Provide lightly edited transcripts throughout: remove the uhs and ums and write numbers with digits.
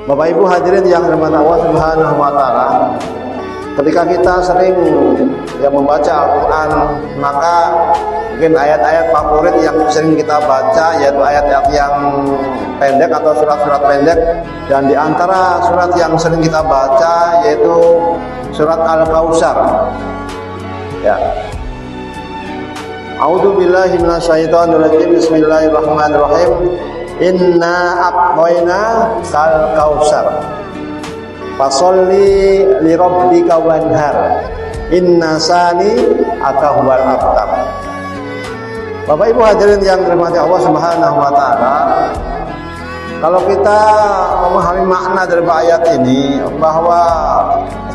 Bapak Ibu hadirin yang dirahmati Allah Subhanahu wa taala, ketika kita sering membaca Al-Qur'an, maka mungkin ayat-ayat favorit yang sering kita baca yaitu ayat-ayat yang pendek atau surat-surat pendek, dan di antara surat yang sering kita baca yaitu surat Al-Kautsar. Ya. A'udzubillahi minasyaitonirrajim. Bismillahirrahmanirrahim. Inna a'tayna kal kautsar fasholli li rabbika wanhar inna sani aka huwal abtar. Bapak Ibu hadirin yang dirahmati Allah Subhanahu wa taala, kalau kita memahami makna dari ayat ini, bahwa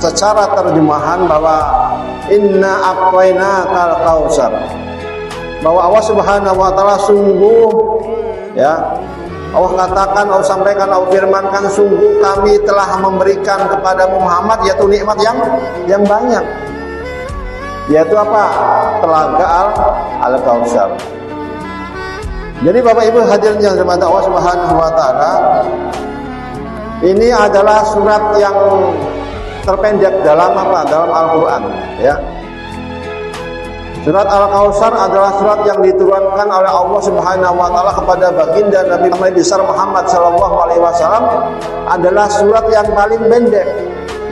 secara terjemahan bahwa inna a'tayna kal kautsar, bahwa Allah Subhanahu wa taala sungguh, ya, Allah katakan, Allah sampaikan, Allah firmankan, sungguh kami telah memberikan kepada Muhammad yaitu nikmat yang banyak, yaitu apa? Telaga Al-Kautsar. Jadi Bapak Ibu hadirin yang dirahmati Allah Subhanahu wa taala, ini adalah surat yang terpendek dalam apa? Dalam Al-Qur'an, ya. Surat Al-Kautsar adalah surat yang diturunkan oleh Allah Subhanahu wa taala kepada baginda Nabi Muhammad sallallahu alaihi wasallam, adalah surat yang paling pendek,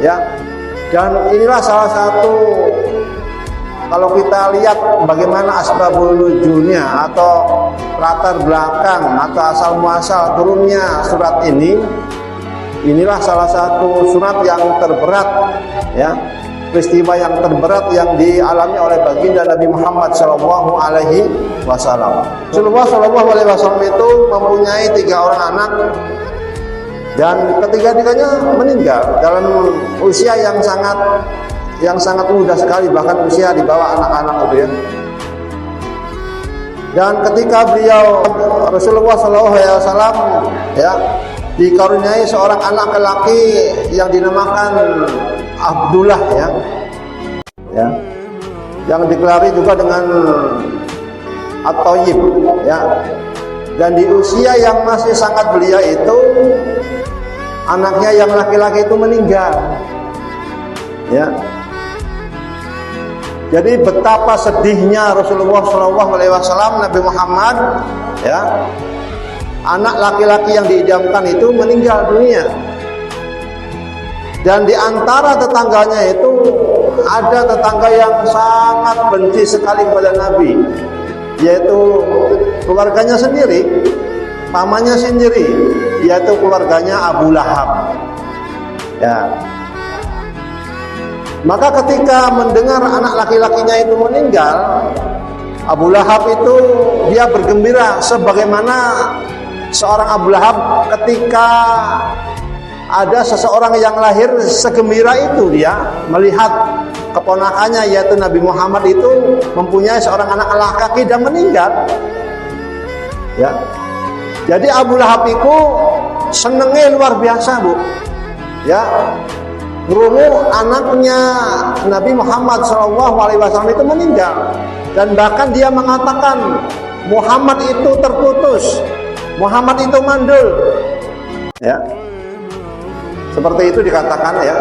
ya. Dan inilah salah satu, kalau kita lihat bagaimana asbabul nuzulnya atau latar belakang atau asal muasal turunnya surat ini, inilah salah satu surat yang terberat, ya. Peristiwa yang terberat yang dialami oleh baginda Nabi Muhammad Shallallahu Alaihi Wasallam. Rasulullah Shallallahu Alaihi Wasallam itu mempunyai 3 orang anak, dan ketiga-tiganya meninggal dalam usia yang sangat muda sekali, bahkan usia di bawah anak-anak itu, ya. Dan ketika beliau Rasulullah Shallallahu Alaihi Wasallam, ya, dikaruniai seorang anak lelaki yang dinamakan Abdullah, ya, yang digelari juga dengan At-Thayyib, ya. Dan di usia yang masih sangat belia itu, anaknya yang laki-laki itu meninggal, ya. Jadi betapa sedihnya Rasulullah SAW, Nabi Muhammad, ya, anak laki-laki yang diidamkan itu meninggal dunia. Dan di antara tetangganya itu ada tetangga yang sangat benci sekali kepada Nabi, yaitu keluarganya sendiri, pamannya sendiri, yaitu keluarganya Abu Lahab, ya. Maka ketika mendengar anak laki-lakinya itu meninggal, Abu Lahab itu dia bergembira sebagaimana seorang Abu Lahab ketika ada seseorang yang lahir segembira itu dia melihat keponakannya yaitu Nabi Muhammad itu mempunyai seorang anak laki-laki dan meninggal, ya. Jadi Abu Lahab itu senengnya luar biasa, Bu, ya. Ngerungu anaknya Nabi Muhammad SAW itu meninggal, dan bahkan dia mengatakan Muhammad itu terputus, Muhammad itu mandul, ya. Seperti itu dikatakan, ya.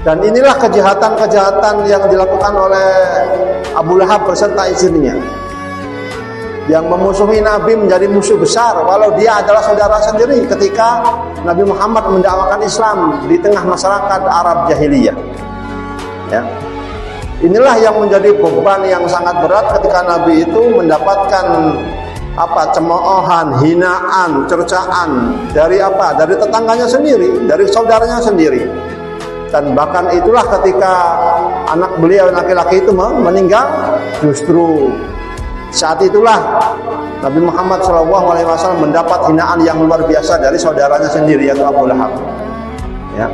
Dan inilah kejahatan-kejahatan yang dilakukan oleh Abu Lahab beserta istrinya, yang memusuhi Nabi menjadi musuh besar, walau dia adalah saudara sendiri ketika Nabi Muhammad mendakwakan Islam di tengah masyarakat Arab jahiliyah, ya. Inilah yang menjadi beban yang sangat berat ketika Nabi itu mendapatkan cemoohan, hinaan, cercaan dari dari tetangganya sendiri, dari saudaranya sendiri. Dan bahkan itulah ketika anak beliau laki-laki itu meninggal, justru saat itulah Nabi Muhammad SAW mendapat hinaan yang luar biasa dari saudaranya sendiri, yaitu Abu Lahab, ya.